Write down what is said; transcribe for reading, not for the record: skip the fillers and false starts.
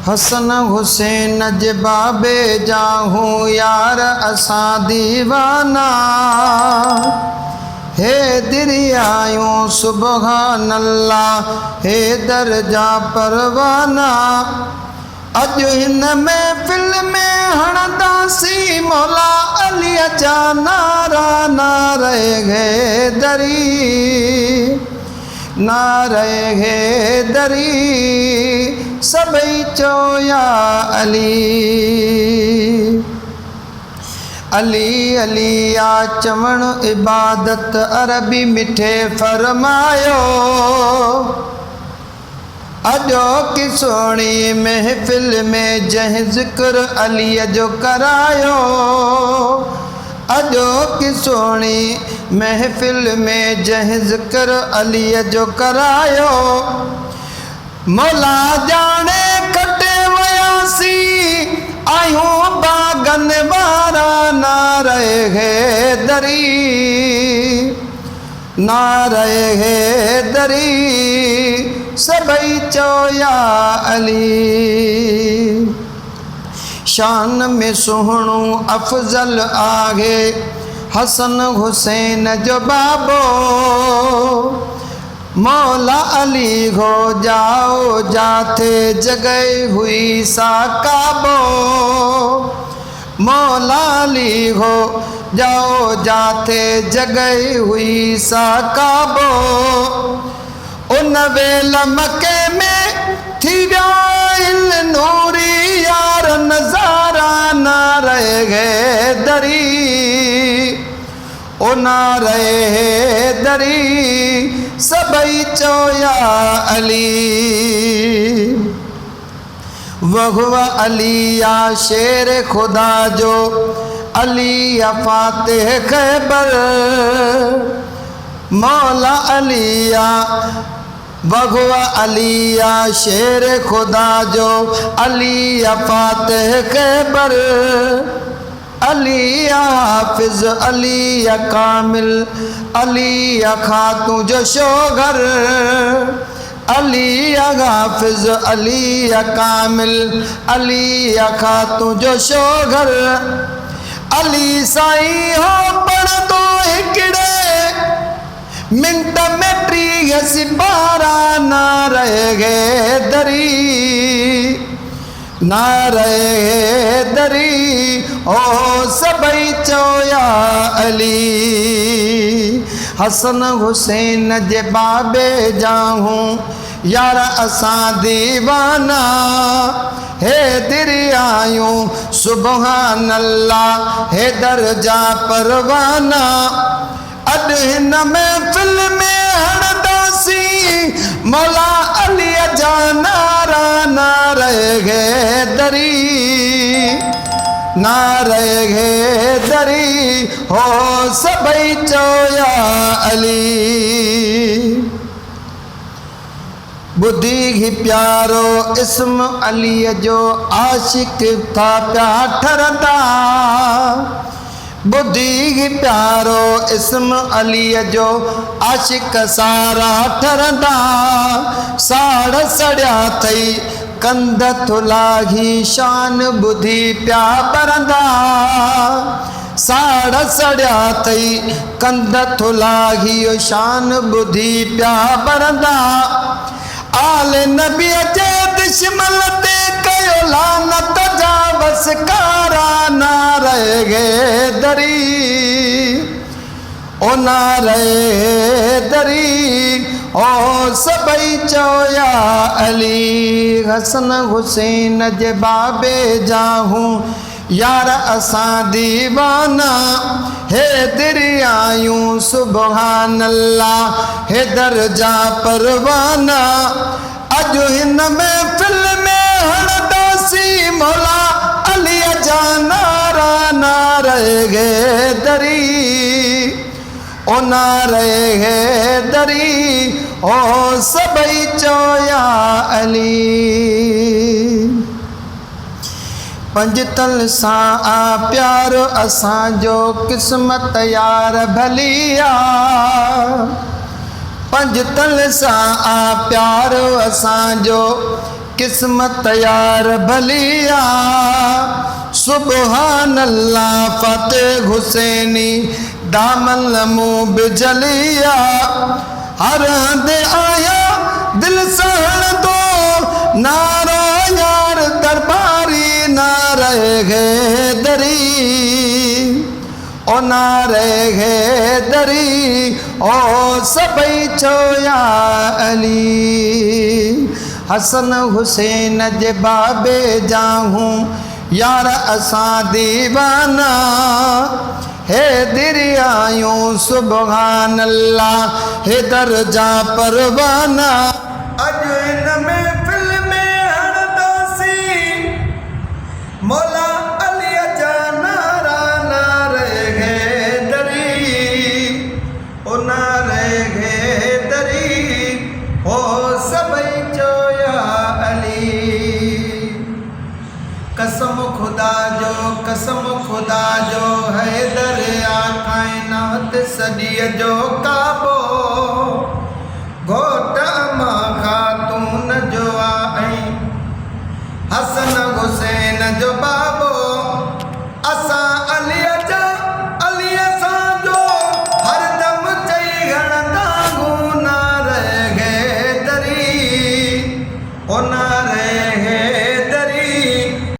हसन हुसैन जे बाबे जाहूं यार असां दीवाना। हे दरियायूं सुबहान अल्लाह हे दर्जा परवाना। अज हिन महफिल में हणदासी मौला अली जा नारा नारे हैदरी नारे हैदरी सबई चो या अली। अली अली या चवण इबादत अरबी मिठे फरमायो। अजो की सोणी महफिल में जह जिक्र अली जो करायो। अजो की सोणी महफिल में जह जिक्र अली जो करायो। मौला जाने कटे वयासी आयूं बागन वारा नारे हैदरी नारे हैदरी सबई चो या अली। शान में सुहणो अफजल आगे हसन हुसैन जो बाबो। मौला अली हो जाओ जाते जगह हुई साकाबो। मौला अली हो जाओ जाते जगह हुई साकाबो। उन वेल मके में थी गाइल नूरी यार नजारा नारे हैदरी ओ नारे हैदरी सबई चो या अली। वहुआ अली या शेर खुदा जो अली या फातिह खैबर। मौला अलिया वहुआ अलिया शेर खुदा जो अलिया फातिह खैबर। अलिया हाफिज अलिया कामिल अलिया खातू जो शोगर। अलिया हाफिज अलिया कामिल अलिया खातू जो शोगर। अली साई हो पढ़ दो हिकड़े मिंट में टी सिपारा नारे हैदरी नारे हैदरी ओ सबई चो या अली। हसन हुसैन जे बाबे जाहूं यार असां दीवाना। हे दरियायूं सुबहान अल्लाह हे दर्जा परवाना। अद हिन महफिल में हणदासी मौला अली जा नारा नारे हैदरी नारे हैदरी हो सबई चो या अली। बुद्धि ही प्यारो इस्म अली जो आशिक था प्या ठरदा। बुद्धि ही प्यारो इस्म अली जो आशिक सारा ठरदा। साड़ सड़िया थई कंध थुलाही शान बुद्धि प्या बरंदा। साड़ सड़िया थई कंध थुलाही शान बुद्धि प्या बरंदा। आल नबी जे दुश्मन ते कयो लानत जा बसकारा नारे हैदरी ओ नारे हैदरी ओ सबई चो या अली। हसन हुसैन जे बाबे जाहूं यार असां दीवाना। हे दरियायूं सुबहान अल्लाह हे दर्जा परवाना। अज हिन महफिल में हणदासी मौला अली जा नारा नारे हैदरी ओ नारे हैदरी ओ सबई चो या अली। पंजतल सा प्यार असां जो किस्मत यार भलिया। पंजतल सा प्यार असां जो किस्मत यार भलिया सुबहान अल्लाह फतेह हुसैनी दामन मुँह बिजलिया हर हंद आया दिल सहण दो नारा यार दरबारी नारे हैदरी ओ नारे हैदरी ओ सबई छोया अली हसन हुसैन जे बाबे जाहूं यार असां दीवाना हे दिरियायूं सुबहान अल्लाह हे दर्जा परवाना अज इन महफिल में हणदासी मौला अली जा नारा नारे हैदरी ओ नारे हैदरी ओ सबई चोया अली कसम खुदा जो हैदर कायनात सदी जो काबो घोट मां खातून जो आई हसन हुसैन जो बाबो